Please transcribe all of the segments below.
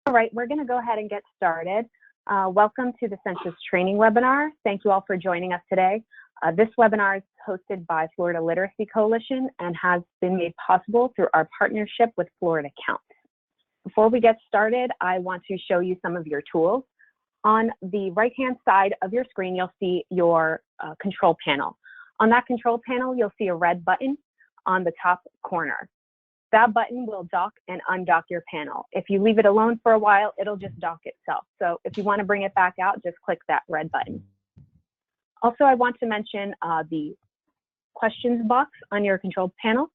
All right, we're going to go ahead and get started. Welcome to the Census Training Webinar. Thank you all for joining us today. This webinar is hosted by Florida Literacy Coalition and has been made possible through our partnership with Florida Counts. Before we get started, I want to show you some of your tools. On the right-hand side of your screen, you'll see your control panel. On that control panel, you'll see a red button on the top corner. That button will dock and undock your panel. If you leave it alone for a while, it'll just dock itself. So if you want to bring it back out, just click that red button. Also, I want to mention the questions box on your control panel.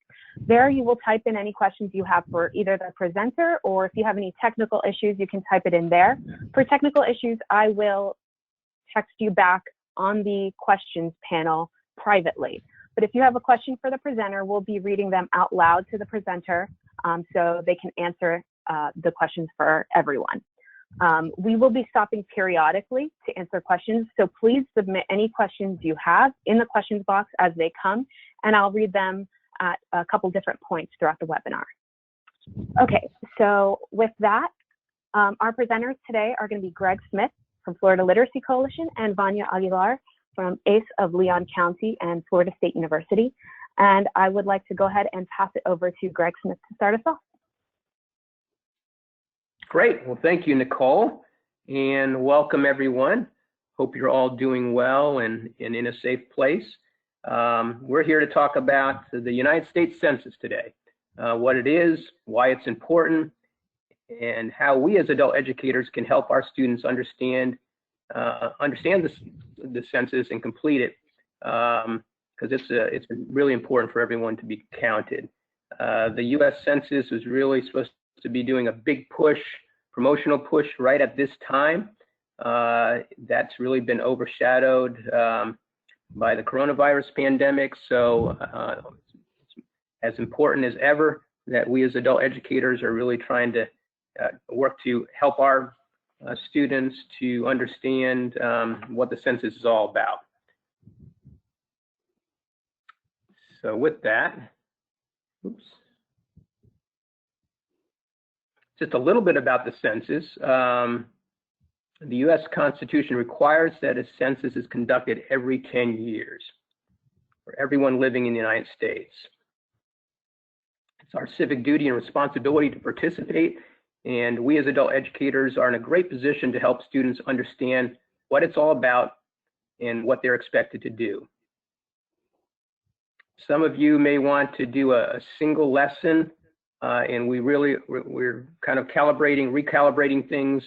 There you will type in any questions you have for either the presenter, or if you have any technical issues, you can type it in there. For technical issues, I will text you back on the questions panel privately. But if you have a question for the presenter, we'll be reading them out loud to the presenter so they can answer the questions for everyone. We will be stopping periodically to answer questions, so please submit any questions you have in the questions box as they come, and I'll read them at a couple different points throughout the webinar. Okay, so with that, our presenters today are going to be Greg Smith from Florida Literacy Coalition and Vanya Aguilar from ACE of Leon County and Florida State University. And I would like to go ahead and pass it over to Greg Smith to start us off. Great. Well, thank you, Nicole, and welcome everyone. Hope you're all doing well and in a safe place. We're here to talk about the United States Census today, what it is, why it's important, and how we as adult educators can help our students understand the census and complete it, because it's really important for everyone to be counted. The U.S. Census is really supposed to be doing a big push, promotional push right at this time. That's really been overshadowed by the coronavirus pandemic. So it's as important as ever that we as adult educators are really trying to work to help our students to understand what the census is all about. So with that, oops. Just a little bit about the census. The U.S. Constitution requires that a census is conducted every 10 years for everyone living in the United States. It's our civic duty and responsibility to participate, and we as adult educators are in a great position to help students understand what it's all about and what they're expected to do. Some of you may want to do a single lesson, and we're kind of recalibrating things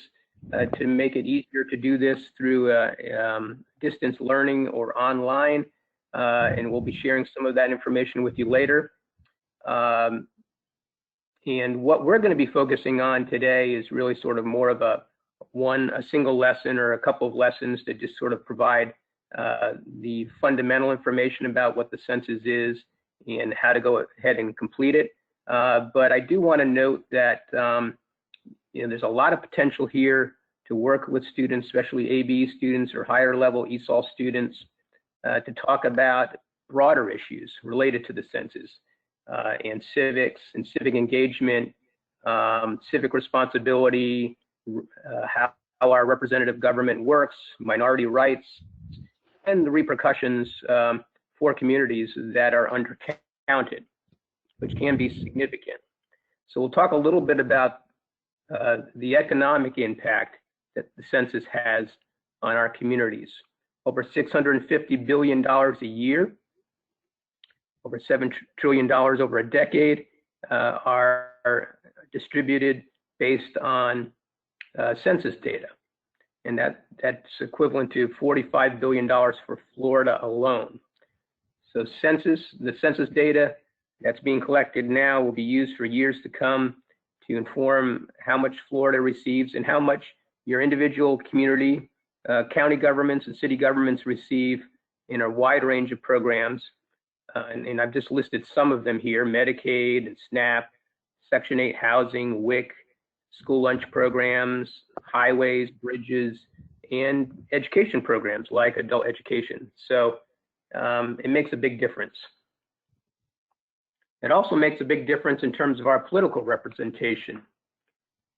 to make it easier to do this through distance learning or online, and we'll be sharing some of that information with you later. And what we're going to be focusing on today is really sort of more of a single lesson or a couple of lessons to just sort of provide the fundamental information about what the census is and how to go ahead and complete it. But I do want to note that there's a lot of potential here to work with students, especially AB students or higher level ESOL students, to talk about broader issues related to the census. And civics and civic engagement, civic responsibility, how our representative government works, minority rights, and the repercussions for communities that are undercounted, which can be significant. So we'll talk a little bit about the economic impact that the census has on our communities. Over $650 billion a year, over $7 trillion over a decade are distributed based on census data. And that's equivalent to $45 billion for Florida alone. So the census data that's being collected now will be used for years to come to inform how much Florida receives and how much your individual community, county governments and city governments receive in a wide range of programs. And I've just listed some of them here: Medicaid and SNAP, Section 8 housing, WIC, school lunch programs, highways, bridges, and education programs like adult education. So it makes a big difference. It also makes a big difference in terms of our political representation.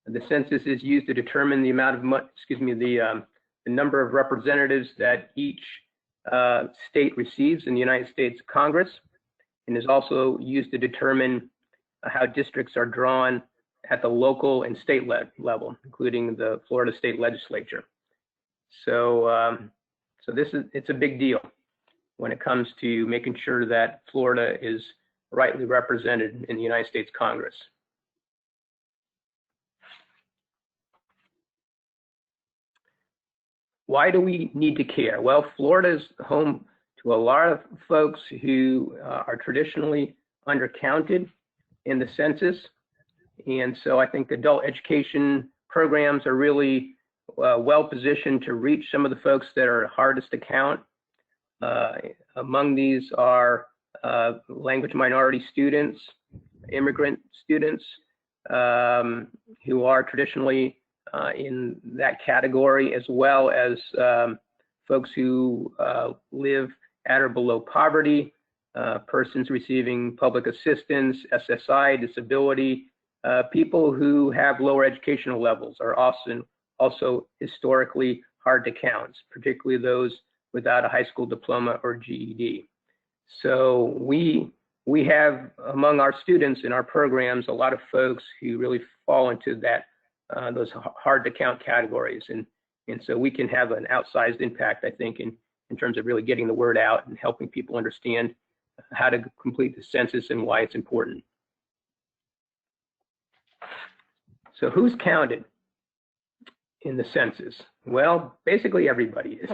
The census is used to determine the amount of the number of representatives that each state receives in the United States Congress, and is also used to determine how districts are drawn at the local and state level, including the Florida State Legislature. So, it's a big deal when it comes to making sure that Florida is rightly represented in the United States Congress. Why do we need to care? Well, Florida is home to a lot of folks who are traditionally undercounted in the census. And so I think adult education programs are really well positioned to reach some of the folks that are hardest to count. Among these are language minority students, immigrant students who are traditionally in that category, as well as folks who live at or below poverty, persons receiving public assistance, SSI, disability, people who have lower educational levels are also historically hard to count, particularly those without a high school diploma or GED. So we have among our students in our programs a lot of folks who really fall into that those hard to count categories, and so we can have an outsized impact, I think, in terms of really getting the word out and helping people understand how to complete the census and why it's important. So who's counted in the census? Well, basically everybody is.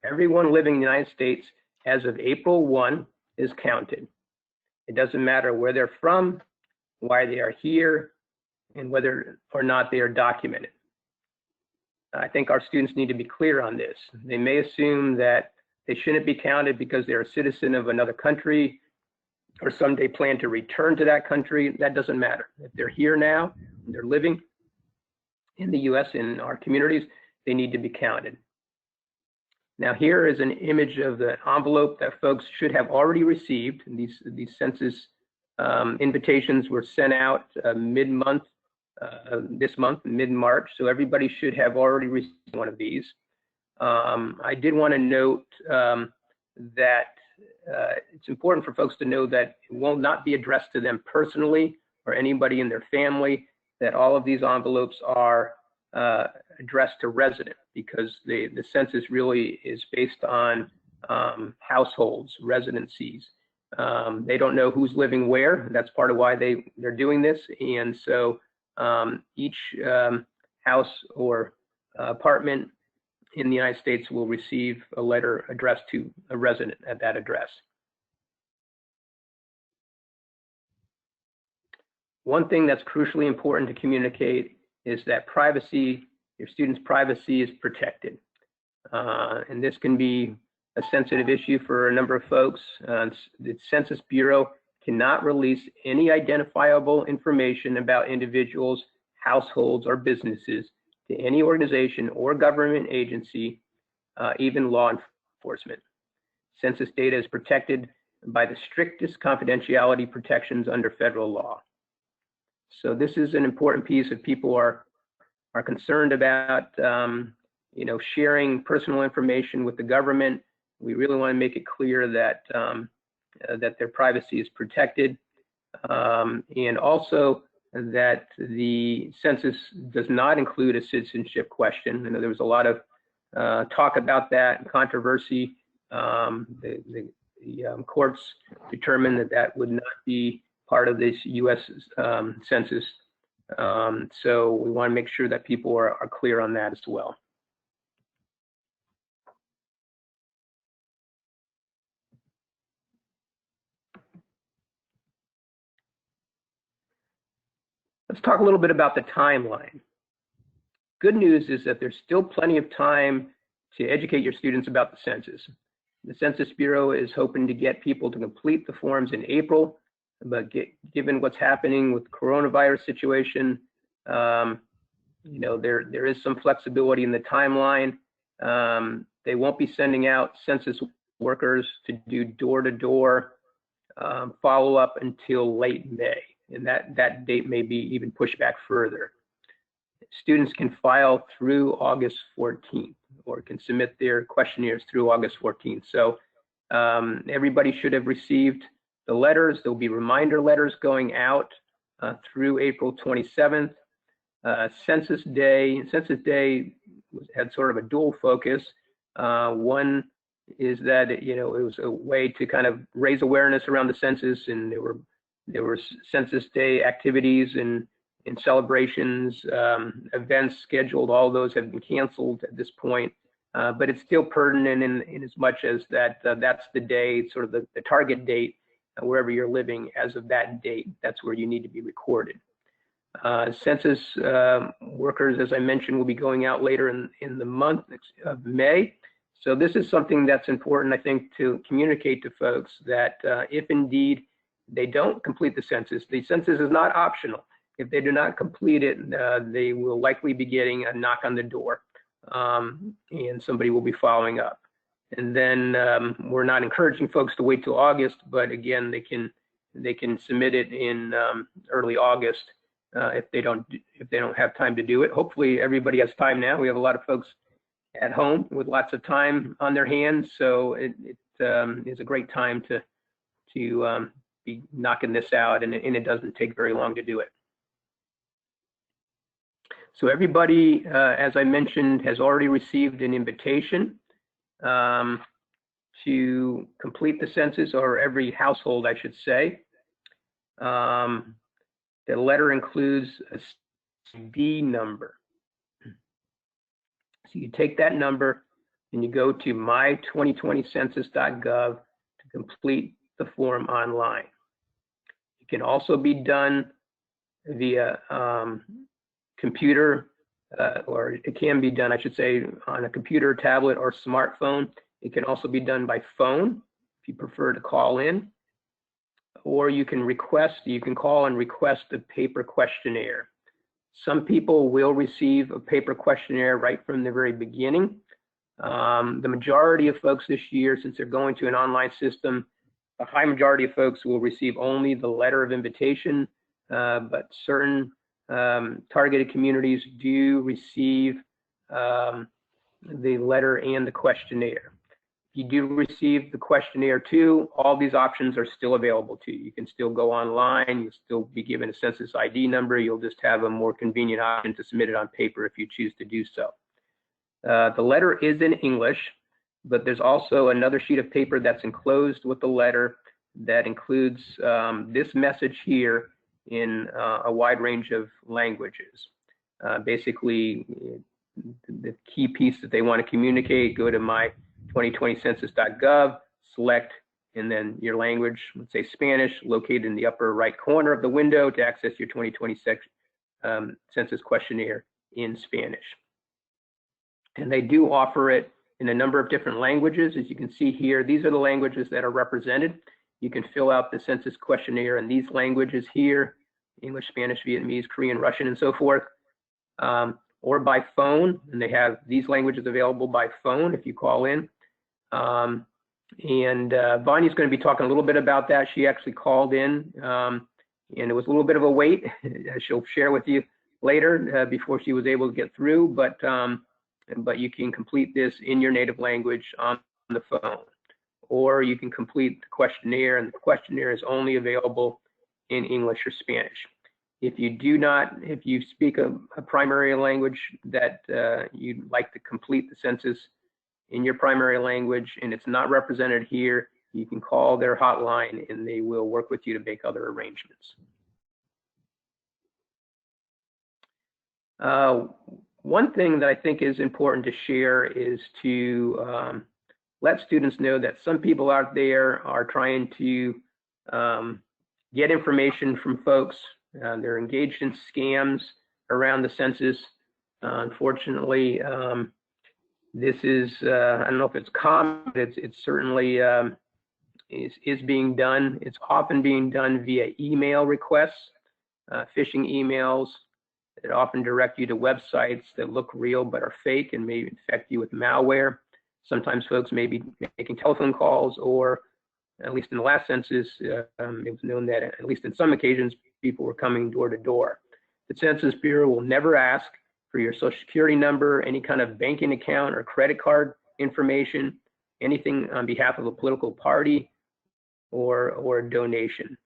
Everyone living in the United States as of April 1 is counted. It doesn't matter where they're from, why they are here, and whether or not they are documented. I think our students need to be clear on this. They may assume that they shouldn't be counted because they're a citizen of another country or someday plan to return to that country. That doesn't matter. If they're here now, they're living in the US, in our communities, they need to be counted. Now here is an image of the envelope that folks should have already received. These census invitations were sent out mid-month, this month, mid-March, so everybody should have already received one of these. I did want to note that it's important for folks to know that it will not be addressed to them personally or anybody in their family, that all of these envelopes are addressed to resident, because the census really is based on households, residencies. They don't know who's living where. That's part of why they're doing this. And so each house or apartment in the United States will receive a letter addressed to a resident at that address. One thing that's crucially important to communicate is that privacy, your students' privacy, is protected. And this can be a sensitive issue for a number of folks. The Census Bureau cannot release any identifiable information about individuals, households, or businesses to any organization or government agency, even law enforcement. Census data is protected by the strictest confidentiality protections under federal law. So this is an important piece if people are concerned about sharing personal information with the government. We really want to make it clear that that their privacy is protected, and also that the census does not include a citizenship question. I know there was a lot of talk about that and controversy. The courts determined that that would not be part of this U.S. census. So we want to make sure that people are clear on that as well. Let's talk a little bit about the timeline. Good news is that there's still plenty of time to educate your students about the census. The Census Bureau is hoping to get people to complete the forms in April, but given what's happening with the coronavirus situation, there is some flexibility in the timeline. They won't be sending out census workers to do door-to-door follow-up until late May, and that date may be even pushed back further. students can file through August 14th, or can submit their questionnaires through August 14th. So everybody should have received the letters. There'll be reminder letters going out through April 27th. Census Day had sort of a dual focus. One is that it was a way to kind of raise awareness around the census, and there were Census Day activities and celebrations, events scheduled. All those have been canceled at this point, but it's still pertinent in as much as that that's the day, sort of the target date, wherever you're living as of that date. That's where you need to be recorded. Census workers, as I mentioned, will be going out later in the month of May. So this is something that's important, I think, to communicate to folks that if indeed they don't complete the census is not optional. If they do not complete it, they will likely be getting a knock on the door, and somebody will be following up. And then we're not encouraging folks to wait till August, but again, they can submit it in early August if they don't have time to do it. Hopefully, everybody has time now. We have a lot of folks at home with lots of time on their hands, so it is a great time to be knocking this out, and it doesn't take very long to do it. So everybody, as I mentioned, has already received an invitation to complete the census, or every household, I should say. The letter includes a CD number. So you take that number and you go to my2020census.gov to complete the form online. It can also be done via computer, or it can be done, I should say, on a computer, tablet, or smartphone. It can also be done by phone if you prefer to call in, or you can call and request a paper questionnaire. Some people will receive a paper questionnaire right from the very beginning. The majority of folks this year, since they're going to an online system, a high majority of folks will receive only the letter of invitation, but certain targeted communities do receive the letter and the questionnaire. If you do receive the questionnaire too, all these options are still available to you. You can still go online, you'll still be given a census ID number, you'll just have a more convenient option to submit it on paper if you choose to do so. The letter is in English, but there's also another sheet of paper that's enclosed with the letter that includes this message here in a wide range of languages. Basically, the key piece that they want to communicate, go to my2020census.gov, select, and then your language, let's say Spanish, located in the upper right corner of the window to access your 2020 census questionnaire in Spanish. And they do offer it in a number of different languages. As you can see here, these are the languages that are represented. You can fill out the census questionnaire in these languages here: English, Spanish, Vietnamese, Korean, Russian, and so forth, or by phone. And they have these languages available by phone if you call in. Bonnie's going to be talking a little bit about that. She actually called in, and it was a little bit of a wait, as she'll share with you later, before she was able to get through. But you can complete this in your native language on the phone, or you can complete the questionnaire, and the questionnaire is only available in English or Spanish. If you speak a primary language that you'd like to complete the census in your primary language and it's not represented here, you can call their hotline and they will work with you to make other arrangements. One thing that I think is important to share is to let students know that some people out there are trying to get information from folks. They're engaged in scams around the census. Unfortunately, this is, I don't know if it's common, but it's certainly is being done. It's often being done via email requests, phishing emails that often direct you to websites that look real but are fake and may infect you with malware. Sometimes folks may be making telephone calls, or at least in the last census, it was known that at least in some occasions, people were coming door to door. The Census Bureau will never ask for your Social Security number, any kind of banking account or credit card information, anything on behalf of a political party or a donation.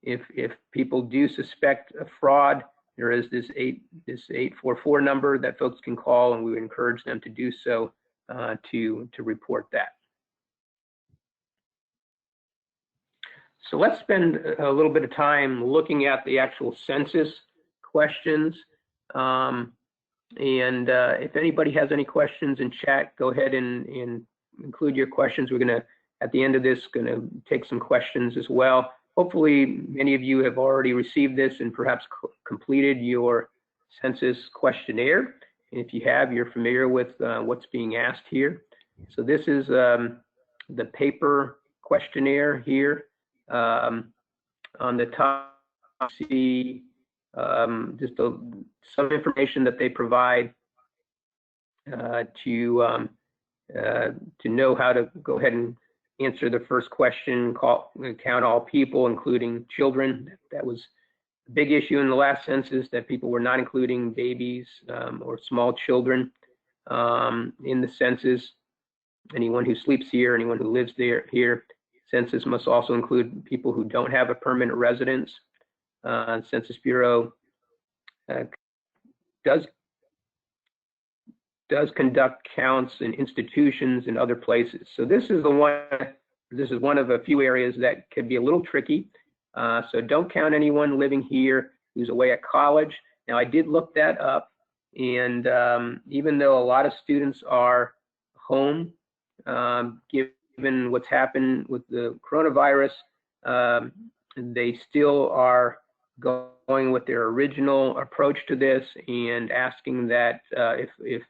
If people do suspect a fraud, there is this 844 number that folks can call, and we would encourage them to do so to report that. So let's spend a little bit of time looking at the actual census questions. If anybody has any questions in chat, go ahead and include your questions. We're gonna, at the end of this, gonna take some questions as well. Hopefully, many of you have already received this and perhaps completed your census questionnaire. If you have, you're familiar with what's being asked here. So this is the paper questionnaire here. On the top, see just some information that they provide to know how to go ahead and answer the first question, count all people, including children. That was a big issue in the last census, that people were not including babies or small children in the census. Anyone who sleeps here, anyone who lives here. Census must also include people who don't have a permanent residence. Census Bureau does conduct counts in institutions and other places. So this is one of a few areas that could be a little tricky. So don't count anyone living here who's away at college. Now, I did look that up, and even though a lot of students are home, given what's happened with the coronavirus, they still are going with their original approach to this and asking that if a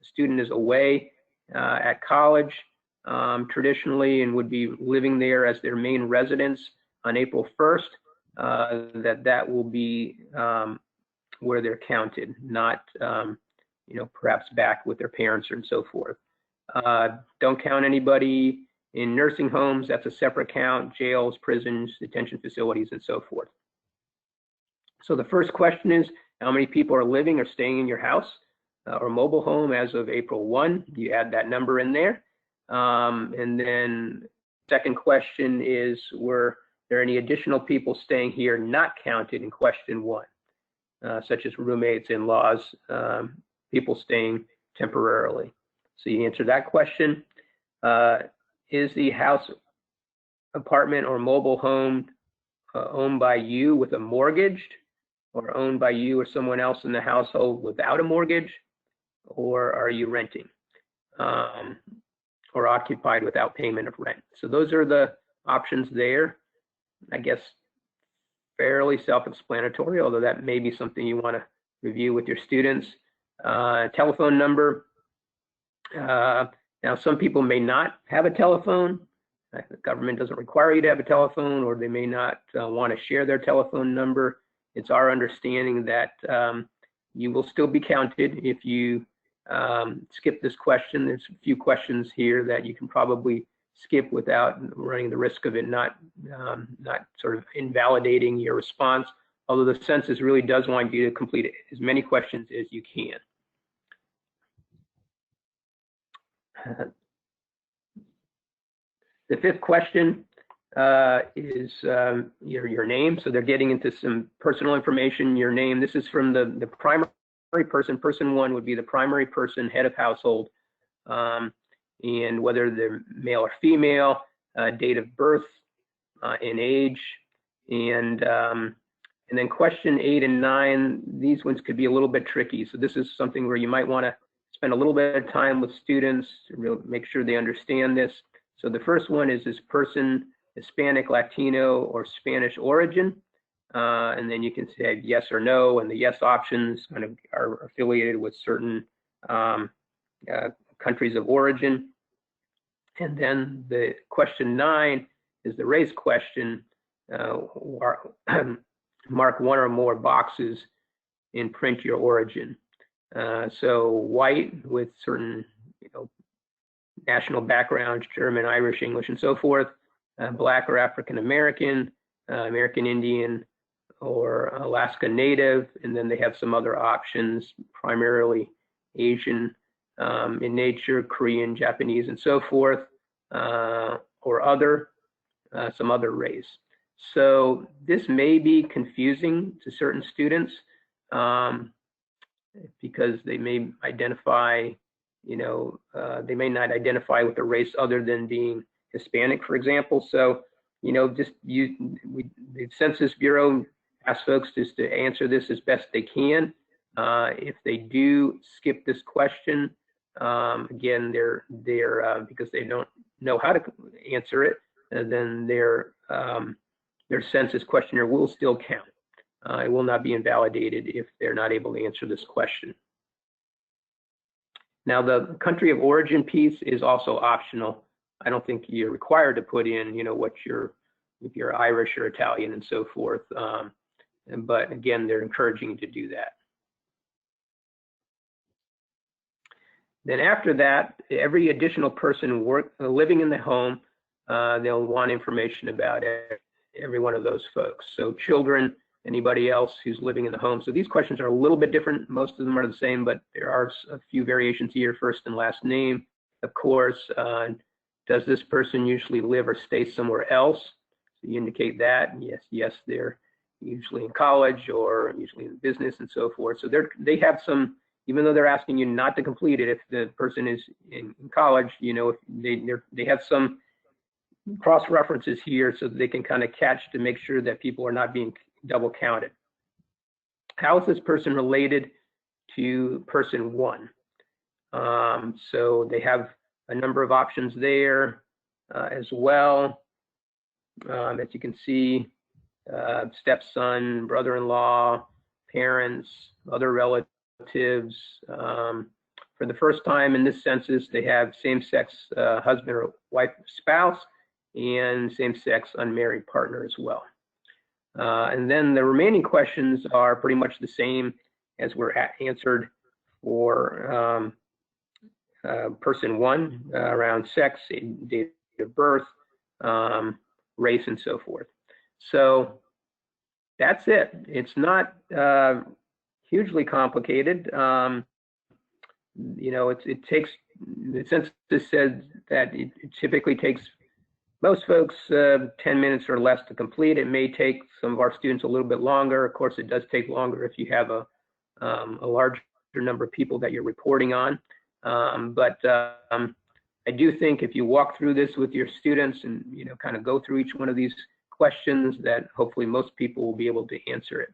student is away at college traditionally and would be living there as their main residence on April 1st, that will be where they're counted, not perhaps back with their parents and so forth. Don't count anybody in nursing homes. That's a separate count. Jails, prisons, detention facilities, and so forth. So the first question is, how many people are living or staying in your house or mobile home as of April 1? You add that number in there. And then second question is, were there any additional people staying here not counted in question 1, such as roommates, in-laws, people staying temporarily? So you answer that question. Is the house, apartment, or mobile home owned by you with a mortgage, or owned by you or someone else in the household without a mortgage, or are you renting, or occupied without payment of rent? So those are the options there. I guess fairly self-explanatory, although that may be something you want to review with your students. Telephone number. Now, some people may not have a telephone. The government doesn't require you to have a telephone, or they may not want to share their telephone number. It's our understanding that you will still be counted if you skip this question. There's a few questions here that you can probably skip without running the risk of it not sort of invalidating your response, although the census really does want you to complete as many questions as you can. The fifth question is your name. So they're getting into some personal information, your name. This is from the primary person. Person 1 would be the primary person, head of household, and whether they're male or female, date of birth, and age. And then question 8 and 9, these ones could be a little bit tricky. So this is something where you might want to spend a little bit of time with students to really make sure they understand this. So the first one is this person Hispanic, Latino, or Spanish origin? And then you can say yes or no, and the yes options kind of are affiliated with certain countries of origin. And then the question 9 is the race question. Mark one or more boxes and print your origin. So white with certain national backgrounds, German, Irish, English, and so forth. Black or African American, American Indian, or Alaska Native, and then they have some other options, primarily Asian in nature, Korean, Japanese, and so forth, or other, some other race. So this may be confusing to certain students because they may identify, they may not identify with a race other than being Hispanic, for example. So, the Census Bureau asks folks just to answer this as best they can. If they do skip this question, again, they're because they don't know how to answer it, then their census questionnaire will still count. It will not be invalidated if they're not able to answer this question. Now, the country of origin piece is also optional. I don't think you're required to put in, if you're Irish or Italian and so forth. But again, they're encouraging you to do that. Then after that, every additional person living in the home, they'll want information about every one of those folks. So children, anybody else who's living in the home. So these questions are a little bit different. Most of them are the same, but there are a few variations here. First and last name, of course. Does this person usually live or stay somewhere else? So you indicate that. Yes, they're usually in college or usually in business and so forth. So they have some, even though they're asking you not to complete it, if the person is in college, if they have some cross references here so that they can kind of catch to make sure that people are not being double counted. How is this person related to person one? So they have a number of options there as well. As you can see, stepson, brother-in-law, parents, other relatives. For the first time in this census, they have same-sex husband or wife, spouse, and same-sex unmarried partner as well. And then the remaining questions are pretty much the same as were answered for person one, around sex, date of birth, race, and so forth. So that's it. It's not hugely complicated. It takes, the census said that it typically takes most folks 10 minutes or less to complete. It may take some of our students a little bit longer. Of course, it does take longer if you have a larger number of people that you're reporting on. But I do think if you walk through this with your students and kind of go through each one of these questions, that hopefully most people will be able to answer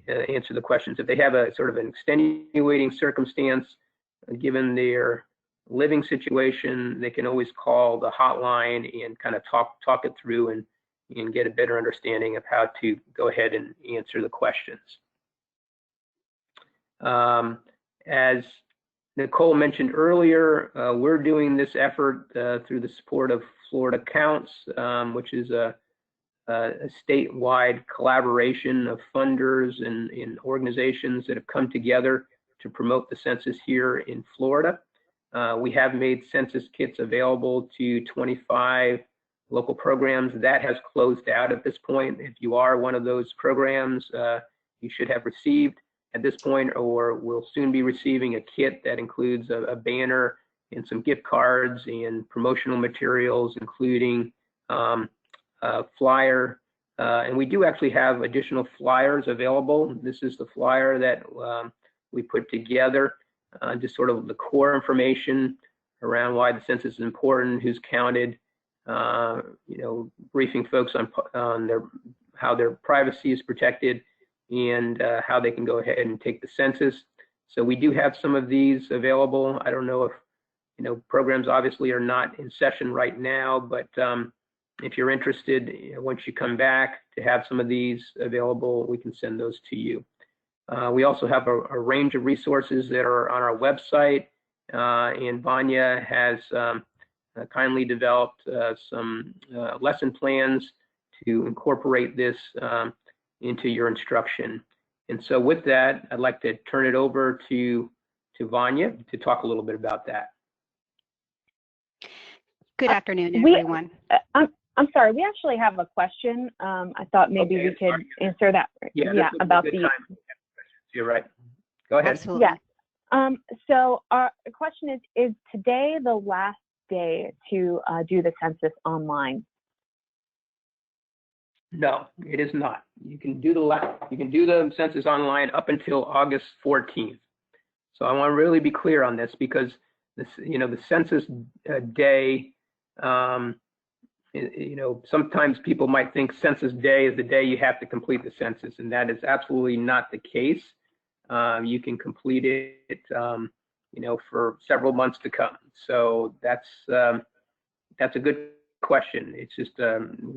the questions. If they have a sort of an extenuating circumstance, given their living situation, they can always call the hotline and kind of talk it through and get a better understanding of how to go ahead and answer the questions. As Nicole mentioned earlier, we're doing this effort through the support of Florida Counts, which is a statewide collaboration of funders and organizations that have come together to promote the census here in Florida. We have made census kits available to 25 local programs. That has closed out at this point. If you are one of those programs, you should have received at this point, or will soon be receiving a kit that includes a banner and some gift cards and promotional materials, including a flyer. And we do actually have additional flyers available. This is the flyer that we put together, just sort of the core information around why the census is important, who's counted, briefing folks on how their privacy is protected, and how they can go ahead and take the census. So we do have some of these available. I don't know if, programs obviously are not in session right now, but if you're interested, once you come back to have some of these available, we can send those to you. We also have a range of resources that are on our website, and Vanya has kindly developed some lesson plans to incorporate this into your instruction. And so with that, I'd like to turn it over to Vanya to talk a little bit about that. Good afternoon, everyone. I'm sorry, we actually have a question. I thought maybe we could answer that. Yeah, about the. Time. You're right. Go ahead. Absolutely. Yes. So our question is today the last day to do the census online? No, it is not. You can do the census online up until August 14th. So I want to really be clear on this, because this, the census day, sometimes people might think census day is the day you have to complete the census, and that is absolutely not the case. You can complete it, for several months to come. So that's a good question. It's just we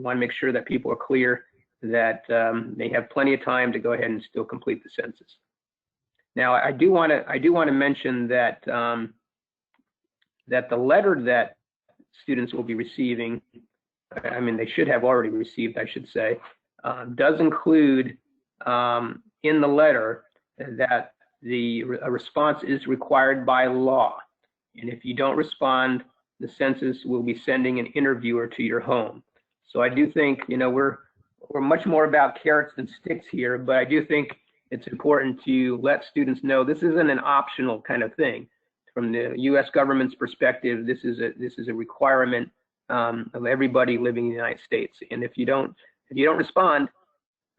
want to make sure that people are clear that they have plenty of time to go ahead and still complete the census. Now, I do want to mention that that the letter that students will be receiving, I mean, they should have already received, I should say, does include in the letter that a response is required by law. And if you don't respond, the census will be sending an interviewer to your home. So I do think, we're much more about carrots than sticks here, but I do think it's important to let students know this isn't an optional kind of thing. From the U.S. government's perspective, this is a requirement of everybody living in the United States. And if you don't respond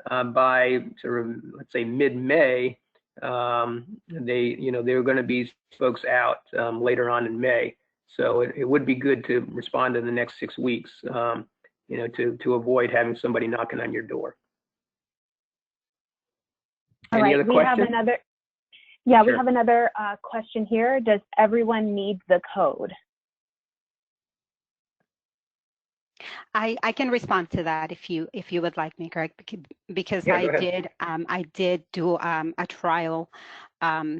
by sort of, let's say, mid-May, there are going to be folks out later on in May. So it would be good to respond in the next 6 weeks, to avoid having somebody knocking on your door. Any other questions? Sure. We have another question here. Does everyone need the code? I can respond to that if you would like me, Greg, because yeah, I did do a trial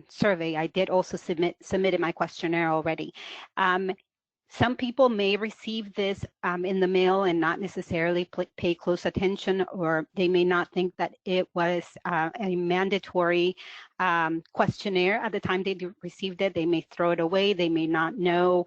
survey. I did also submitted my questionnaire already. Some people may receive this in the mail and not necessarily pay close attention, or they may not think that it was a mandatory questionnaire at the time they received it. They may throw it away. They may not know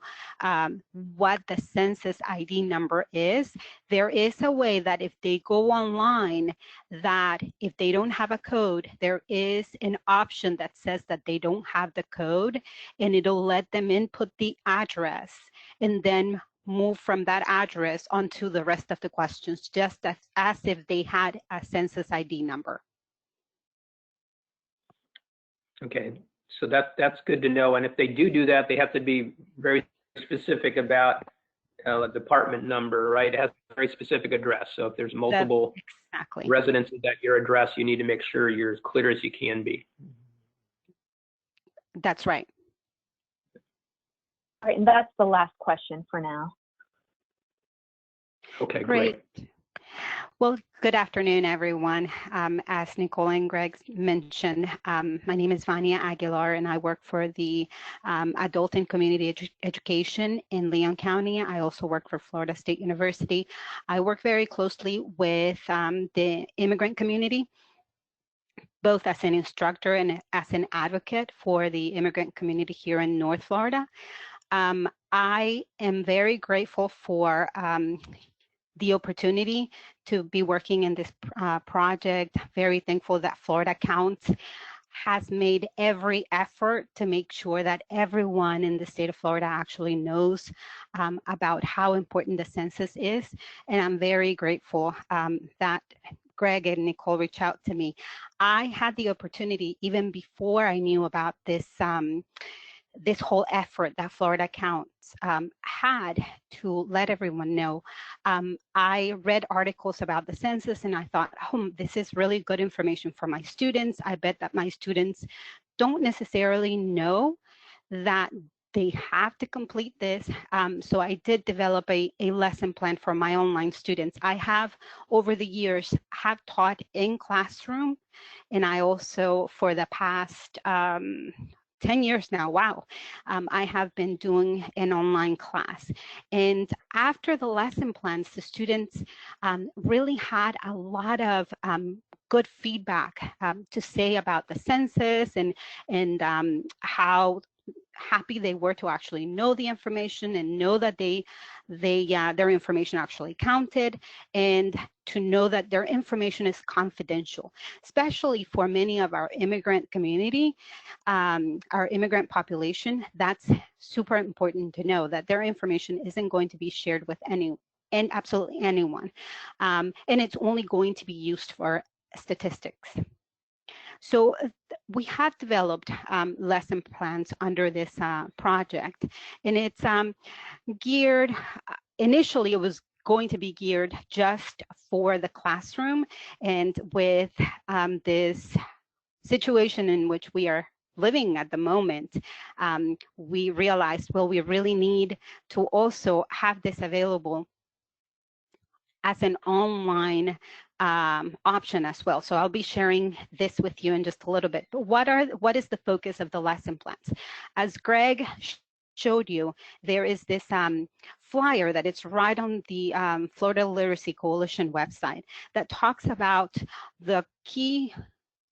what the census ID number is. There is a way that if they go online, that if they don't have a code, there is an option that says that they don't have the code, and it'll let them input the address and then move from that address onto the rest of the questions, just as if they had a census ID number. Okay, so that's good to know. And if they do that, they have to be very specific about a department number, right? It has a very specific address. So if there's multiple residences at your address, you need to make sure you're as clear as you can be. That's right. All right, and that's the last question for now. Okay, great. Well, good afternoon, everyone. As Nicole and Greg mentioned, my name is Vania Aguilar, and I work for the Adult and Community Education in Leon County. I also work for Florida State University. I work very closely with the immigrant community, both as an instructor and as an advocate for the immigrant community here in North Florida. I am very grateful for the opportunity to be working in this project. Very thankful that Florida Counts has made every effort to make sure that everyone in the state of Florida actually knows about how important the census is. And I'm very grateful that Greg and Nicole reached out to me. I had the opportunity, even before I knew about this this whole effort that Florida Counts had to let everyone know. I read articles about the census and I thought, oh, this is really good information for my students. I bet that my students don't necessarily know that they have to complete this. So I did develop a lesson plan for my online students. I have, over the years, have taught in classroom, and I also, for the past 10 years now, wow, I have been doing an online class. And after the lesson plans, the students really had a lot of good feedback to say about the census and how happy they were to actually know the information and know that their information actually counted, and to know that their information is confidential, especially for many of our immigrant community, our immigrant population. That's super important to know, that their information isn't going to be shared with absolutely anyone, and it's only going to be used for statistics. So we have developed lesson plans under this project, and it's geared, initially it was going to be geared just for the classroom, and with this situation in which we are living at the moment, we realized, well, we really need to also have this available as an online option as well. So I'll be sharing this with you in just a little bit. But what is the focus of the lesson plans? As Greg showed you, there is this flyer that it's right on the Florida Literacy Coalition website that talks about the key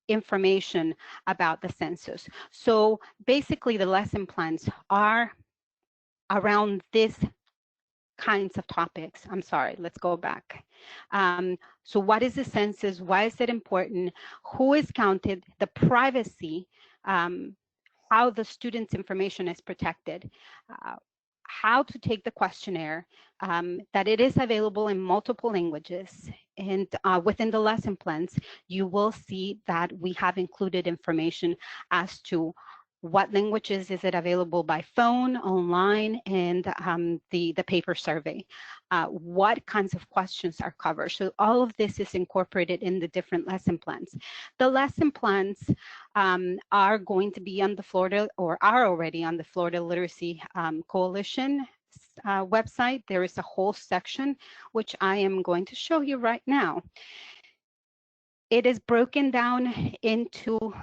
information about the census. So basically the lesson plans are around this kinds of topics. I'm sorry, let's go back. So what is the census? Why is it important? Who is counted? The privacy, how the student's information is protected, how to take the questionnaire, that it is available in multiple languages. And within the lesson plans, you will see that we have included information as to what languages is it available by phone, online, and the paper survey. What kinds of questions are covered. So all of this is incorporated in the different lesson plans. The lesson plans are going to be on the Florida, or are already on the Florida Literacy Coalition website. There is a whole section which I am going to show you right now. It is broken down into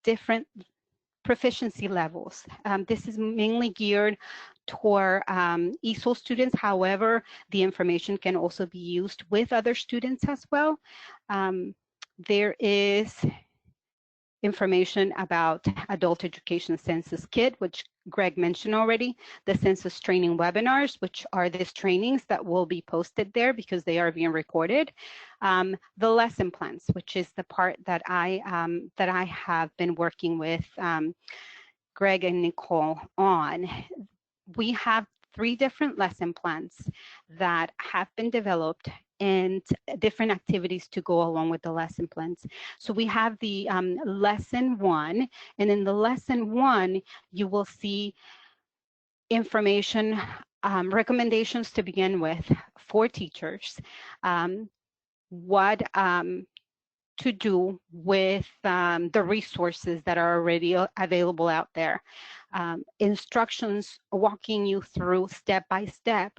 different proficiency levels. This is mainly geared toward ESOL students. However, the information can also be used with other students as well. There is information about adult education census kit, which Greg mentioned already, the census training webinars, which are these trainings that will be posted there because they are being recorded. The lesson plans, which is the part that I have been working with Greg and Nicole on. We have 3 different lesson plans that have been developed and different activities to go along with the lesson plans. So we have the lesson 1, and in the lesson 1, you will see information, recommendations to begin with for teachers, what to do with the resources that are already available out there. Instructions walking you through step by step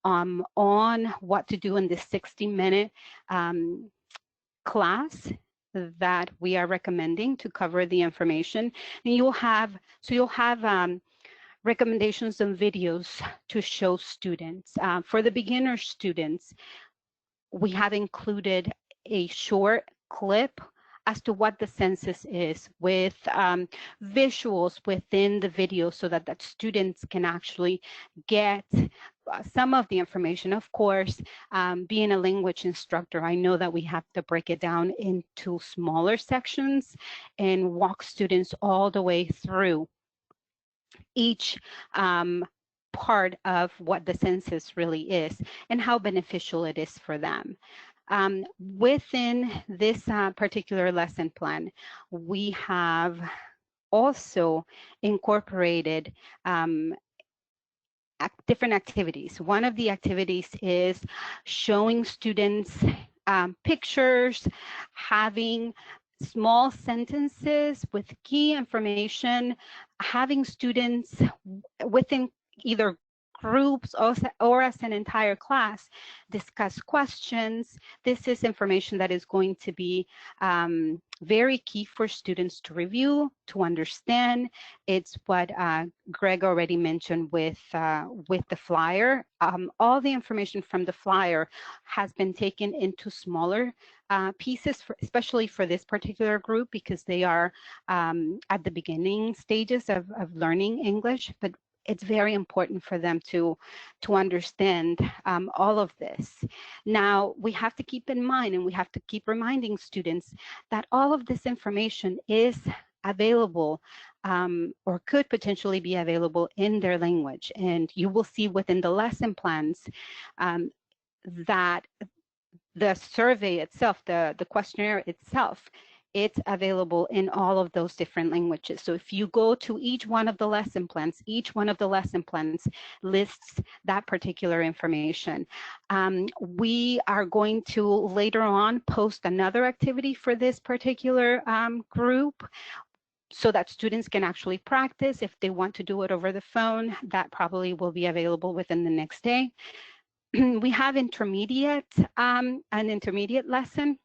on what to do in this 60-minute class that we are recommending to cover the information. And you'll have recommendations and videos to show students. For the beginner students, we have included a short clip as to what the census is, with visuals within the video, so that students can actually get some of the information. Of course, being a language instructor, I know that we have to break it down into smaller sections and walk students all the way through each part of what the census really is and how beneficial it is for them. Within this particular lesson plan, we have also incorporated different activities. One of the activities is showing students pictures, having small sentences with key information, having students within either groups or as an entire class, discuss questions. This is information that is going to be very key for students to review, to understand. It's what Greg already mentioned with the flyer. All the information from the flyer has been taken into smaller pieces, especially for this particular group, because they are at the beginning stages of learning English, but it's very important for them to understand all of this. Now, we have to keep in mind, and we have to keep reminding students that all of this information is available or could potentially be available in their language. And you will see within the lesson plans that the survey itself, the questionnaire itself, it's available in all of those different languages. So if you go to each one of the lesson plans, each one of the lesson plans lists that particular information. We are going to later on post another activity for this particular group, so that students can actually practice. If they want to do it over the phone, that probably will be available within the next day. We have an intermediate lesson,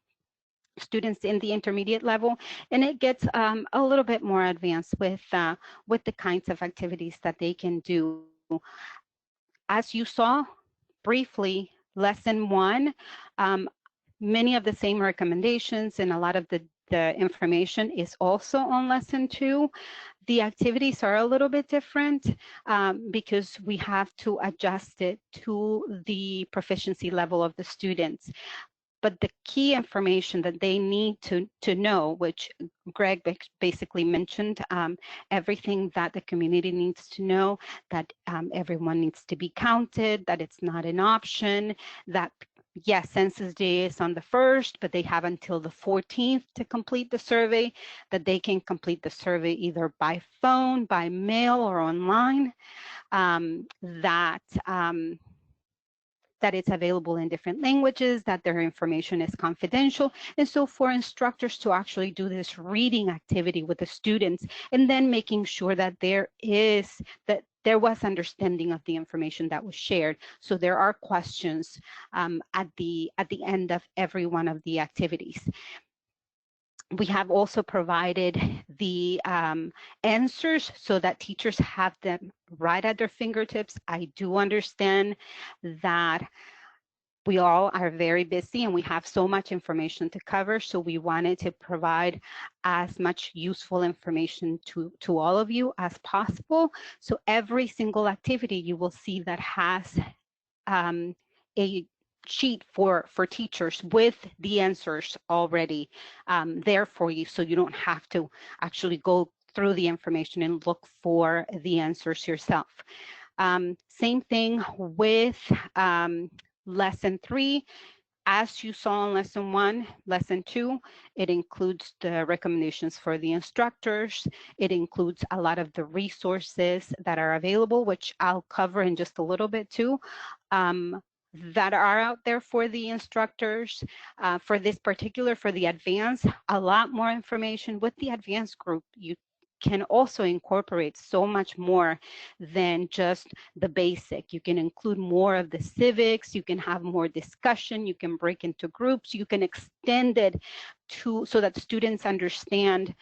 students in the intermediate level, and it gets a little bit more advanced with the kinds of activities that they can do. As you saw briefly, lesson 1, many of the same recommendations and a lot of the information is also on lesson 2. The activities are a little bit different because we have to adjust it to the proficiency level of the students. But the key information that they need to know, which Greg basically mentioned, everything that the community needs to know, that everyone needs to be counted, that it's not an option, that yes, Census Day is on the 1st, but they have until the 14th to complete the survey, that they can complete the survey either by phone, by mail, or online, that it's available in different languages, that their information is confidential. And so for instructors to actually do this reading activity with the students, and then making sure that there was understanding of the information that was shared. So there are questions at the end of every one of the activities. We have also provided the answers so that teachers have them right at their fingertips. I do understand that we all are very busy and we have so much information to cover, so we wanted to provide as much useful information to all of you as possible. So every single activity you will see that has a sheet for teachers with the answers already there for you, so you don't have to actually go through the information and look for the answers yourself. Same thing with lesson 3. As you saw in lesson 1, lesson 2, it includes the recommendations for the instructors. It includes a lot of the resources that are available, which I'll cover in just a little bit too, that are out there for the instructors. For the advanced, a lot more information. With the advanced group, you can also incorporate so much more than just the basic. You can include more of the civics, you can have more discussion, you can break into groups, you can extend it so that students understand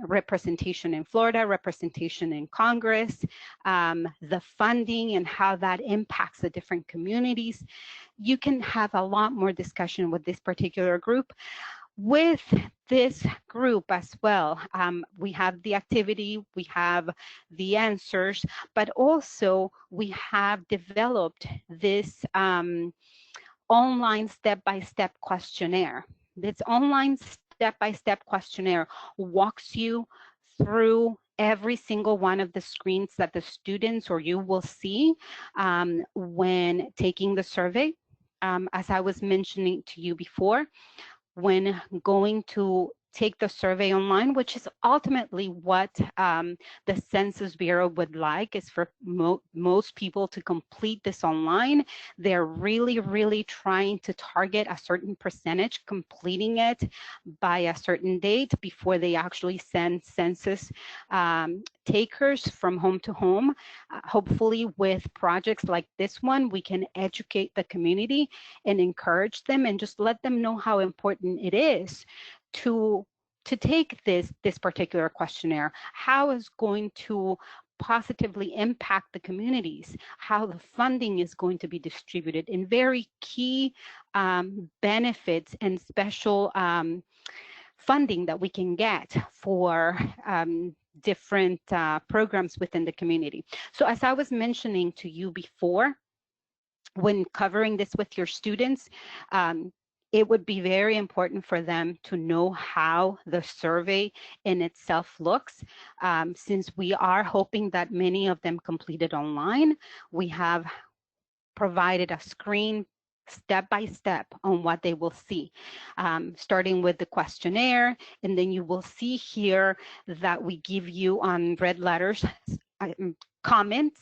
representation in Florida, representation in Congress, the funding and how that impacts the different communities. You can have a lot more discussion with this particular group. With this group as well, we have the activity, we have the answers, but also we have developed this online step-by-step questionnaire. This online step-by-step questionnaire walks you through every single one of the screens that the students or you will see when taking the survey. As I was mentioning to you before, when going to take the survey online, which is ultimately what the Census Bureau would like, is for most people to complete this online. They're really, really trying to target a certain percentage completing it by a certain date before they actually send census takers from home to home. Hopefully with projects like this one, we can educate the community and encourage them and just let them know how important it is to take this particular questionnaire, how it's going to positively impact the communities, how the funding is going to be distributed, and very key benefits and special funding that we can get for different programs within the community. So as I was mentioning to you before, when covering this with your students, it would be very important for them to know how the survey in itself looks. Since we are hoping that many of them complete it online, we have provided a screen step-by-step on what they will see, starting with the questionnaire, and then you will see here that we give you on red letters comments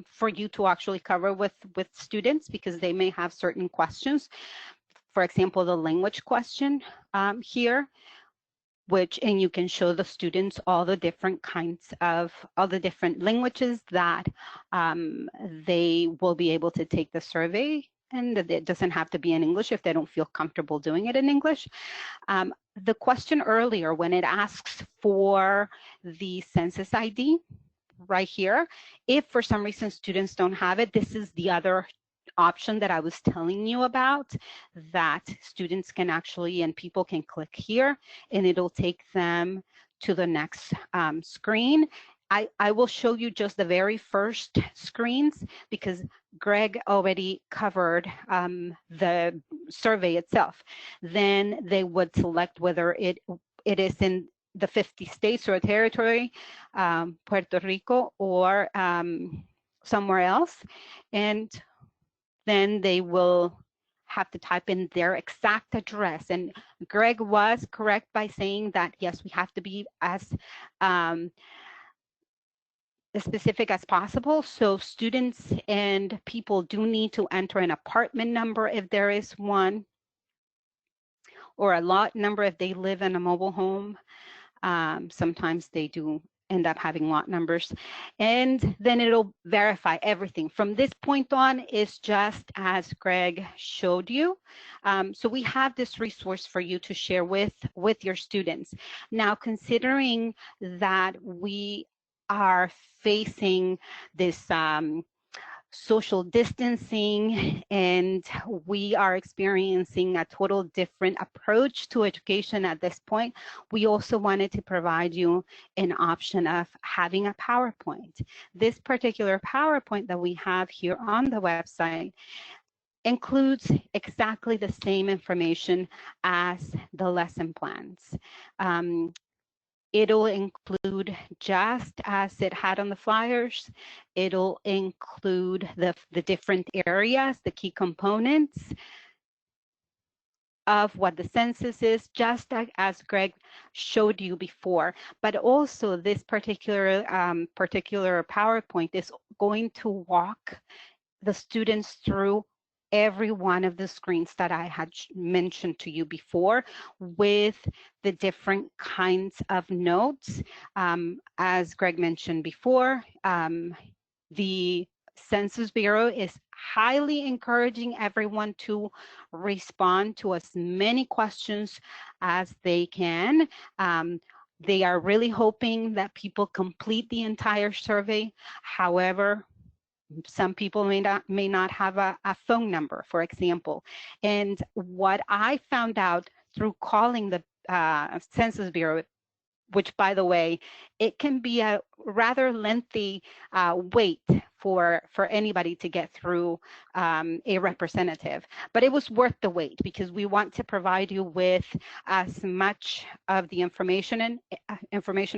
for you to actually cover with students, because they may have certain questions. For example, the language question here, and you can show the students all the different kinds of, all the different languages that they will be able to take the survey, and it doesn't have to be in English if they don't feel comfortable doing it in English. The question earlier, when it asks for the census ID right here, if for some reason students don't have it, this is the other option that I was telling you about, that students can actually, and people can click here, and it'll take them to the next screen. I will show you just the very first screens, because Greg already covered the survey itself. Then they would select whether it is in the 50 states or territory, Puerto Rico, or somewhere else, and then they will have to type in their exact address. And Greg was correct by saying that, yes, we have to be as specific as possible. So students and people do need to enter an apartment number if there is one, or a lot number if they live in a mobile home. Sometimes they do end up having lot numbers, and then it'll verify everything. From this point on is just as Greg showed you. So we have this resource for you to share with your students. Now, considering that we are facing this social distancing, and we are experiencing a total different approach to education at this point, we also wanted to provide you an option of having a PowerPoint. This particular PowerPoint that we have here on the website includes exactly the same information as the lesson plans. It'll include, just as it had on the flyers, it'll include the different areas, the key components of what the census is, just as Greg showed you before. But also this particular PowerPoint is going to walk the students through every one of the screens that I had mentioned to you before, with the different kinds of notes. As Greg mentioned before, the Census Bureau is highly encouraging everyone to respond to as many questions as they can. They are really hoping that people complete the entire survey. However, some people may not have a phone number, for example. And what I found out through calling the Census Bureau, which, by the way, it can be a rather lengthy wait for anybody to get through a representative. But it was worth the wait, because we want to provide you with as much of the information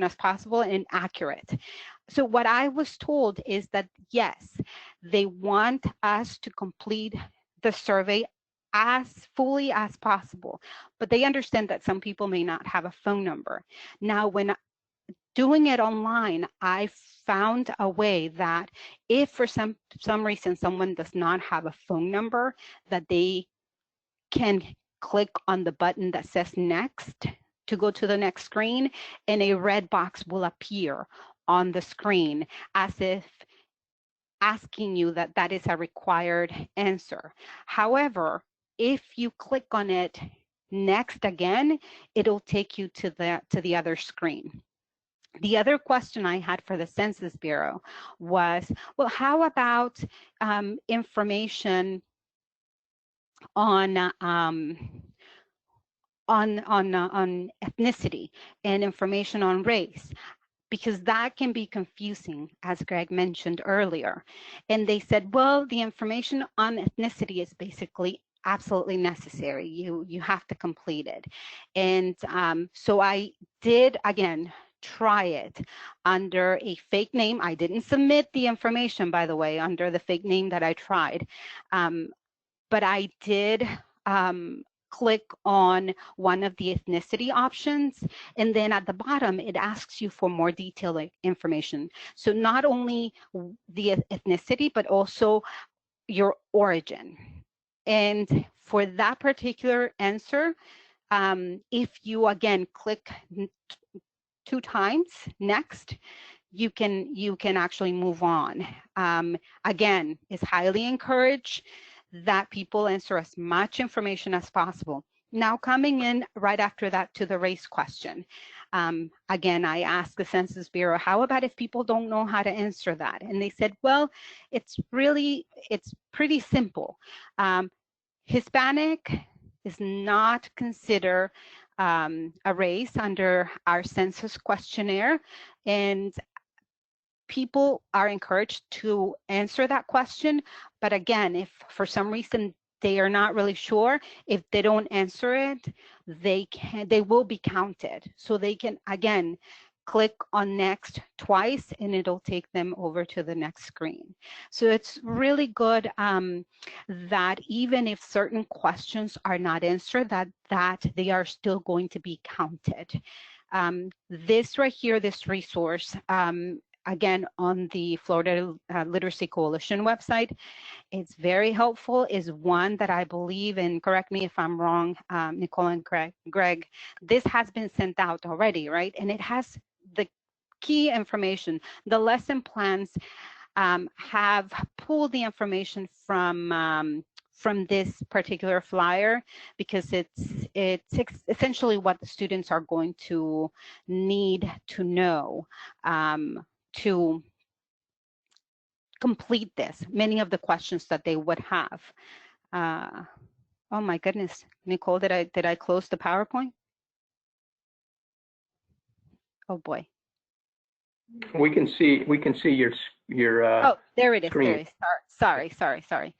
as possible and accurate. So what I was told is that, yes, they want us to complete the survey as fully as possible, but they understand that some people may not have a phone number. Now, when doing it online, I found a way that if for some reason someone does not have a phone number, that they can click on the button that says next to go to the next screen, and a red box will appear on the screen as if asking you that that is a required answer. However, if you click on it next again, it'll take you to the other screen. The other question I had for the Census Bureau was, well, how about information on ethnicity and information on race? Because that can be confusing, as Greg mentioned earlier. And they said, well, the information on ethnicity is basically absolutely necessary. You have to complete it. And so I did, again, try it under a fake name. I didn't submit the information, by the way, under the fake name that I tried. But I did click on one of the ethnicity options, and then at the bottom it asks you for more detailed information. So not only the ethnicity, but also your origin. And for that particular answer, if you again click 2 times next, you can actually move on. Again, it's highly encouraged that people answer as much information as possible. Now, coming in right after that to the race question. Again, I asked the Census Bureau, how about if people don't know how to answer that? And they said, well, it's pretty simple. Hispanic is not considered a race under our census questionnaire, and people are encouraged to answer that question. But again, if for some reason they are not really sure, if they don't answer it, they will be counted. So they can, again, click on next twice and it'll take them over to the next screen. So it's really good that even if certain questions are not answered, that they are still going to be counted. This right here, this resource, again, on the Florida Literacy Coalition website, it's very helpful, is one that I believe, and correct me if I'm wrong, Nicole and Greg, this has been sent out already, right? And it has the key information. The lesson plans have pulled the information from this particular flyer, because it's essentially what the students are going to need to know to complete this, many of the questions that they would have. Oh my goodness, Nicole, did I close the PowerPoint? Oh boy. We can see your oh, there it is. screen. There it is. Sorry.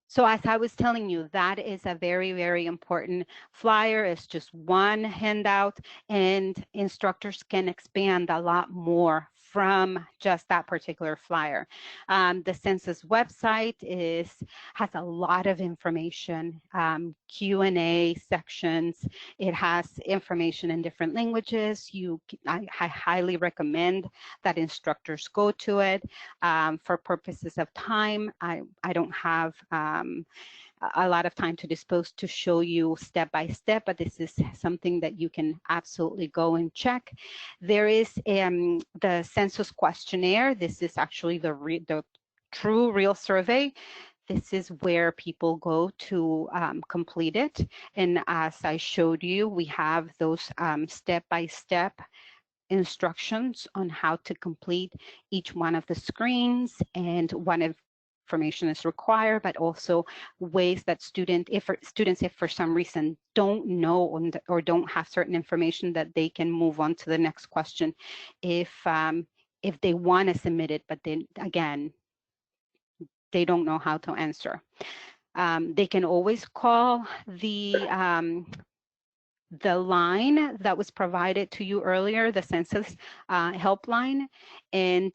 So as I was telling you, that is a very, very important flyer. It's just one handout, and instructors can expand a lot more from just that particular flyer. The census website has a lot of information, Q&A sections. It has information in different languages. I highly recommend that instructors go to it. For purposes of time, I don't have a lot of time to dispose to show you step by step, but this is something that you can absolutely go and check. There is the census questionnaire. This is actually the true real survey. This is where people go to complete it. And as I showed you, we have those step-by-step instructions on how to complete each one of the screens and what information is required, but also ways that if for some reason don't know or don't have certain information, that they can move on to the next question if they want to submit it, but then again, they don't know how to answer. They can always call the the line that was provided to you earlier, the census helpline, and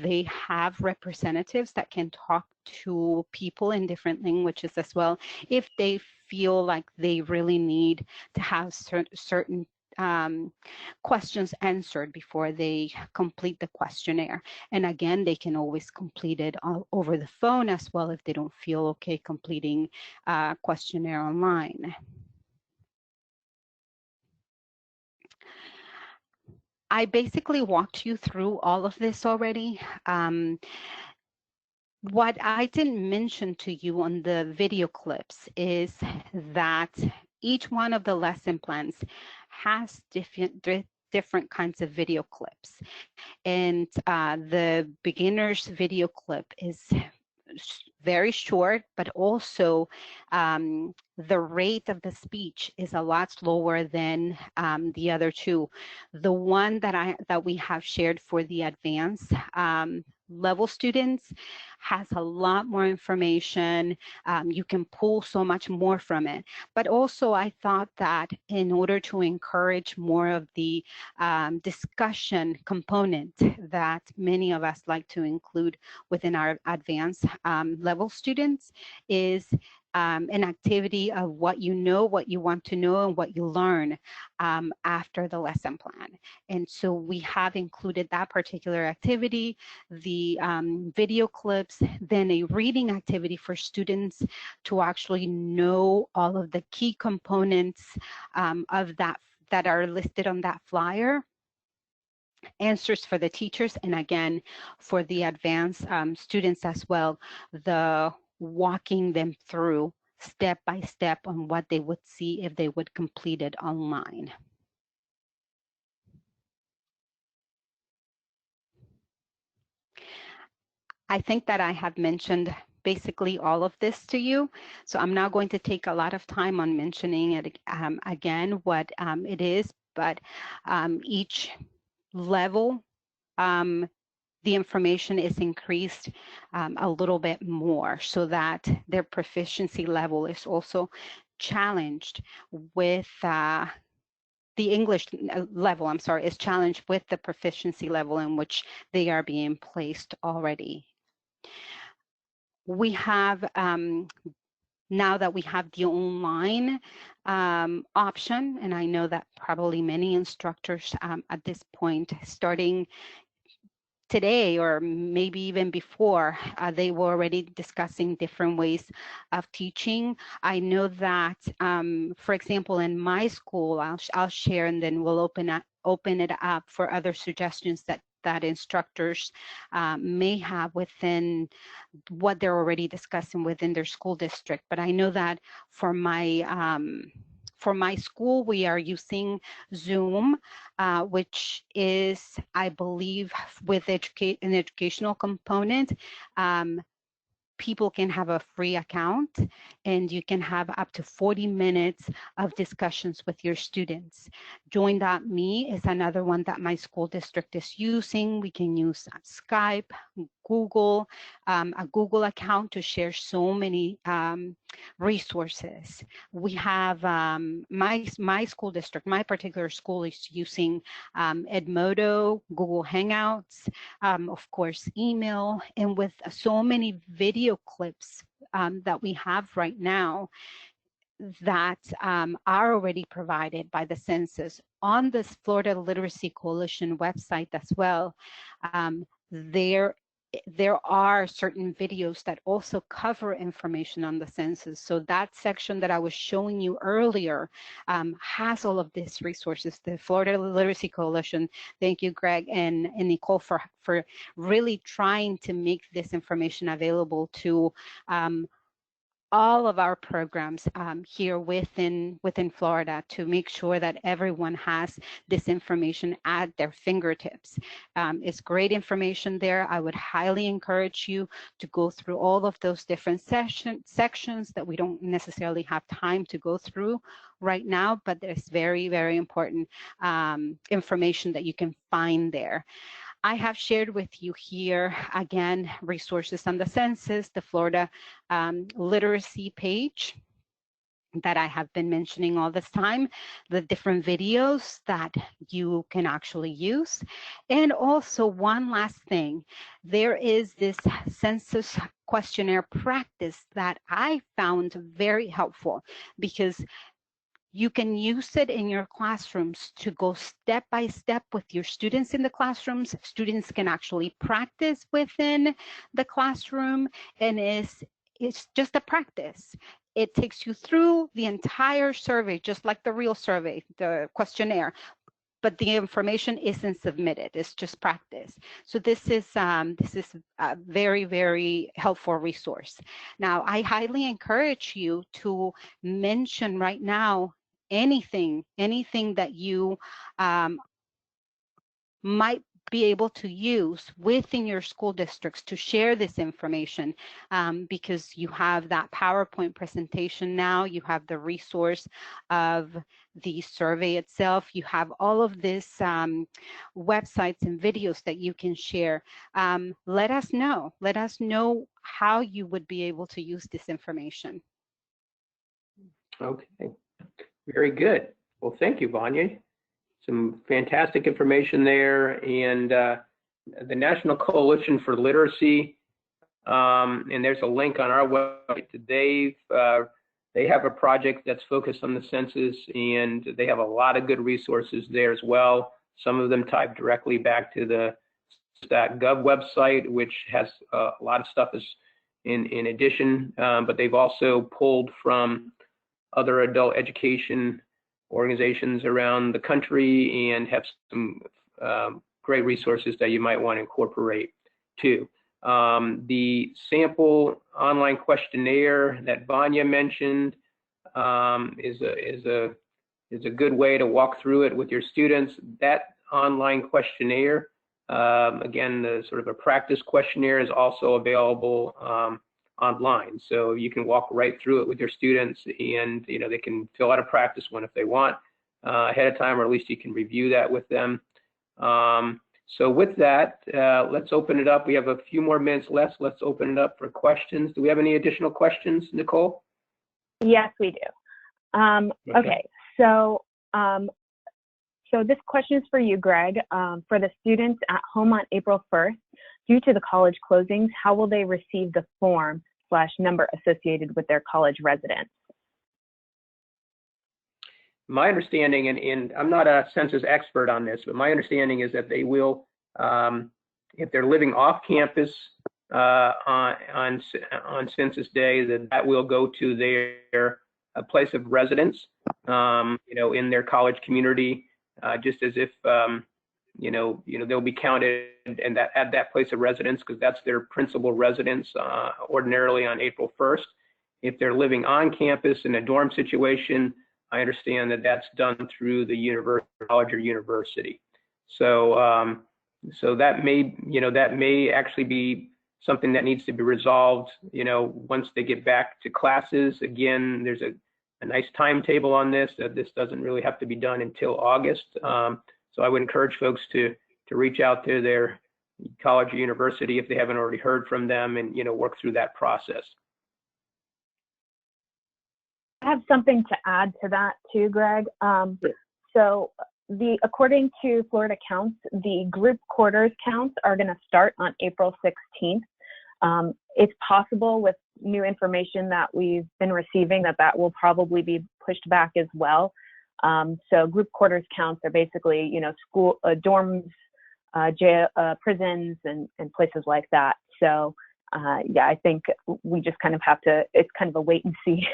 they have representatives that can talk to people in different languages as well if they feel like they really need to have certain questions answered before they complete the questionnaire. And again, they can always complete it over the phone as well if they don't feel okay completing a questionnaire online. I basically walked you through all of this already. What I didn't mention to you on the video clips is that each one of the lesson plans has different kinds of video clips. And the beginner's video clip is very short, but also the rate of the speech is a lot slower than the other two. The one that we have shared for the advanced level students has a lot more information. You can pull so much more from it. But also I thought that in order to encourage more of the discussion component that many of us like to include within our advanced level students is an activity of what you know, what you want to know, and what you learn after the lesson plan. And so we have included that particular activity, the video clips, then a reading activity for students to actually know all of the key components of that are listed on that flyer. Answers for the teachers, and again, for the advanced students as well, the walking them through step by step on what they would see if they would complete it online. I think that I have mentioned basically all of this to you, so I'm not going to take a lot of time on mentioning it again, what it is, but each level, the information is increased a little bit more so that their proficiency level is also challenged with the English level, I'm sorry, is challenged with the proficiency level in which they are being placed already. We have, now that we have the online option, and I know that probably many instructors at this point, starting today or maybe even before, they were already discussing different ways of teaching. I know that, for example, in my school, I'll share and then we'll open it up for other suggestions that instructors may have within what they're already discussing within their school district. But I know that for my school, we are using Zoom, which is, I believe, with an educational component. People can have a free account and you can have up to 40 minutes of discussions with your students. Join.me is another one that my school district is using. We can use Skype, Google, a Google account to share so many resources. We have my school district, my particular school is using Edmodo, Google Hangouts, of course, email, and with so many video clips that we have right now that are already provided by the census on this Florida Literacy Coalition website as well. There are certain videos that also cover information on the census. So that section that I was showing you earlier has all of these resources. The Florida Literacy Coalition, thank you, Greg and Nicole, for really trying to make this information available to all of our programs here within Florida to make sure that everyone has this information at their fingertips. It's great information there. I would highly encourage you to go through all of those different sections that we don't necessarily have time to go through right now, but there's very, very important information that you can find there. I have shared with you here, again, resources on the census, the Florida literacy page. that I have been mentioning all this time, the different videos that you can actually use. And also one last thing, there is this census questionnaire practice that I found very helpful, because you can use it in your classrooms to go step by step with your students in the classrooms. Students can actually practice within the classroom, and it's just a practice. It takes you through the entire survey, just like the real survey, the questionnaire, but the information isn't submitted. It's just practice. So this is a very, very helpful resource. Now, I highly encourage you to mention right now anything that you might be able to use within your school districts to share this information, because you have that PowerPoint presentation now, you have the resource of the survey itself, you have all of this websites and videos that you can share. Let us know how you would be able to use this information. Okay, very good. Well, thank you, Vanya. Some fantastic information there. And the National Coalition for Literacy, and there's a link on our website. They have a project that's focused on the census, and they have a lot of good resources there as well. Some of them tied directly back to the census.gov website, which has a lot of stuff in addition, but they've also pulled from other adult education organizations around the country and have some great resources that you might want to incorporate too. The sample online questionnaire that Vanya mentioned is a good way to walk through it with your students. That online questionnaire, again, the sort of a practice questionnaire, is also available online, so you can walk right through it with your students, and they can fill out a practice one if they want ahead of time, or at least you can review that with them. So with that, let's open it up. We have a few more minutes left. Let's open it up for questions. Do we have any additional questions, Nicole? Yes, we do. Okay, so this question is for you, Greg. For the students at home on April 1st, due to the college closings, how will they receive the form/number associated with their college residence? My understanding, and I'm not a census expert on this, but my understanding is that they will, if they're living off campus on Census Day, that will go to their place of residence, in their college community, just as if they'll be counted and that at that place of residence, because that's their principal residence ordinarily on April 1st. If they're living on campus in a dorm situation, I understand that that's done through the college or university. So so that may actually be something that needs to be resolved, once they get back to classes. Again, there's a nice timetable on this, that this doesn't really have to be done until August. So I would encourage folks to reach out to their college or university if they haven't already heard from them, and work through that process. I have something to add to that too, Greg. So according to Florida Counts, the group quarters counts are going to start on April 16th. It's possible with new information that we've been receiving that will probably be pushed back as well. So group quarters counts are basically, school dorms, jail, prisons, and places like that. So yeah, I think we just kind of have to, it's kind of a wait and see.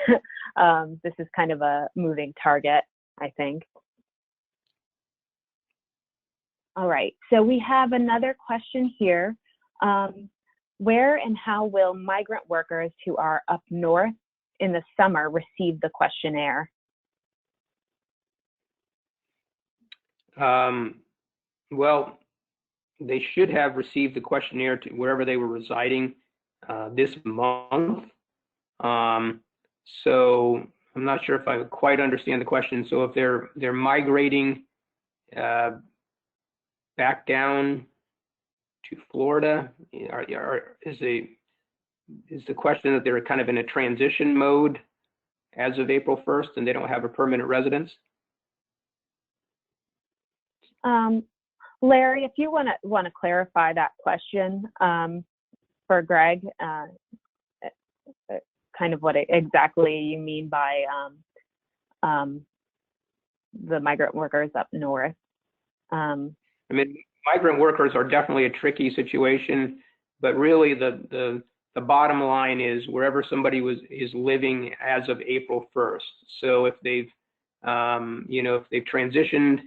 This is kind of a moving target, I think. All right, so we have another question here. Where and how will migrant workers who are up north in the summer receive the questionnaire? Well, they should have received the questionnaire to wherever they were residing this month. So I'm not sure if I quite understand the question. So if they're migrating back down to Florida, is the question that they're kind of in a transition mode as of April 1st and they don't have a permanent residence? Larry, if you want to clarify that question for Greg, kind of what exactly you mean by the migrant workers up north. I mean, migrant workers are definitely a tricky situation, but really the bottom line is wherever somebody is living as of April 1st. So if they've if they've transitioned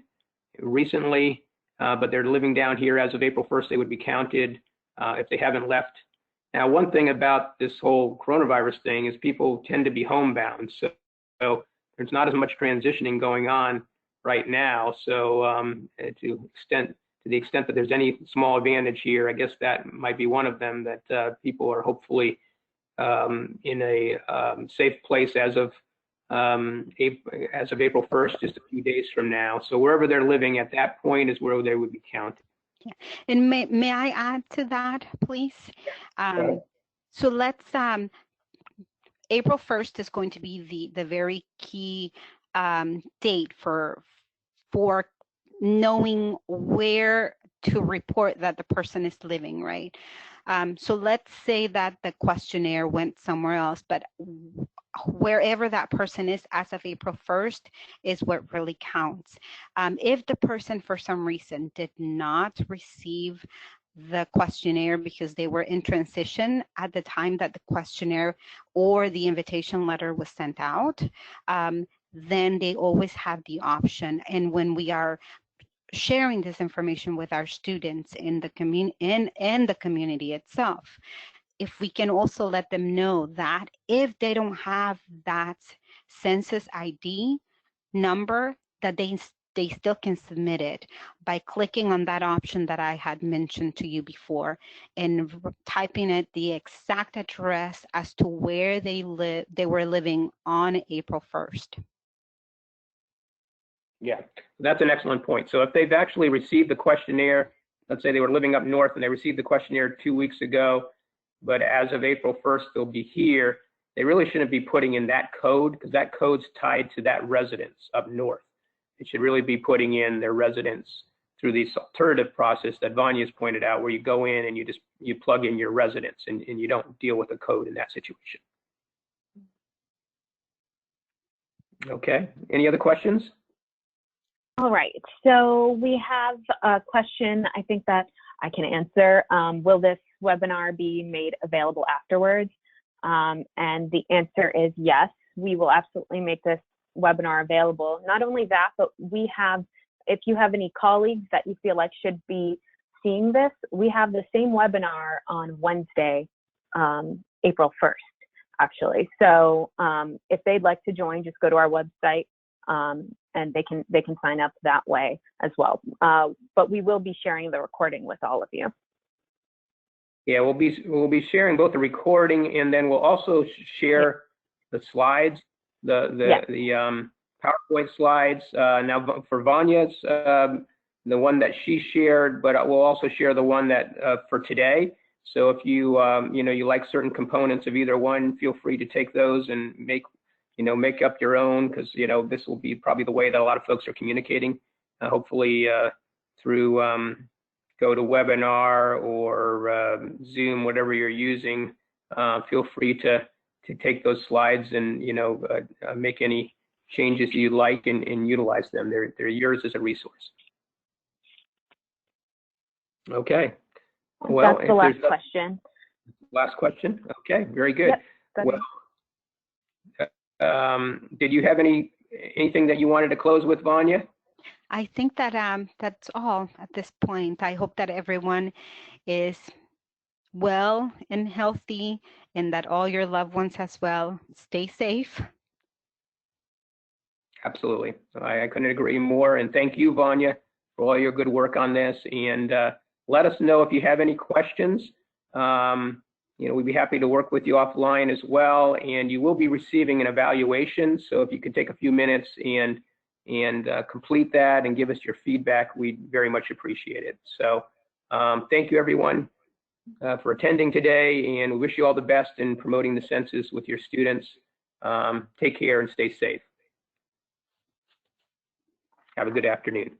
recently, but they're living down here as of April 1st, they would be counted if they haven't left. Now, one thing about this whole coronavirus thing is people tend to be homebound, so there's not as much transitioning going on right now. So to the extent that there's any small advantage here, I guess that might be one of them, that people are hopefully in a safe place as of April 1st, just a few days from now. So wherever they're living at that point is where they would be counted. Yeah. And may I add to that, please? So let's, April 1st is going to be the very key date for knowing where to report that the person is living, right? So let's say that the questionnaire went somewhere else, but wherever that person is as of April 1st is what really counts. If the person for some reason did not receive the questionnaire because they were in transition at the time that the questionnaire or the invitation letter was sent out, then they always have the option. And when we are sharing this information with our students in the community itself, if we can also let them know that if they don't have that census ID number, that they still can submit it by clicking on that option that I had mentioned to you before and typing in the exact address as to where they were living on April 1st. Yeah, that's an excellent point. So if they've actually received the questionnaire, let's say they were living up north and they received the questionnaire 2 weeks ago, but as of April 1st, they'll be here, they really shouldn't be putting in that code because that code's tied to that residence up north. It should really be putting in their residence through this alternative process that Vanya's pointed out, where you go in and you plug in your residence and you don't deal with a code in that situation. Okay, any other questions? All right, so we have a question I think that I can answer. Will this webinar be made available afterwards? And the answer is yes, we will absolutely make this webinar available. Not only that, but we have, if you have any colleagues that you feel like should be seeing this, we have the same webinar on Wednesday, April 1st, actually. So if they'd like to join, just go to our website and they can sign up that way as well. But we will be sharing the recording with all of you. Yeah, we'll be sharing both the recording and then we'll also share the slides, the PowerPoint slides. Now for Vanya's, the one that she shared, but we'll also share the one that for today. So if you you like certain components of either one, feel free to take those and make up your own, because this will be probably the way that a lot of folks are communicating. Hopefully through GoToWebinar or Zoom, whatever you're using. Feel free to take those slides and make any changes you like and utilize them. They're yours as a resource. Okay. Well, that's the last question. Last question. Okay, very good. Yep, well, did you have anything that you wanted to close with, Vanya? I think that that's all at this point. I hope that everyone is well and healthy, and that all your loved ones as well. Stay safe. Absolutely. I couldn't agree more. And thank you, Vanya, for all your good work on this. And let us know if you have any questions. We'd be happy to work with you offline as well. And you will be receiving an evaluation. So if you could take a few minutes and complete that and give us your feedback, we'd very much appreciate it. So thank you, everyone, for attending today, and we wish you all the best in promoting the census with your students. Take care and stay safe. Have a good afternoon.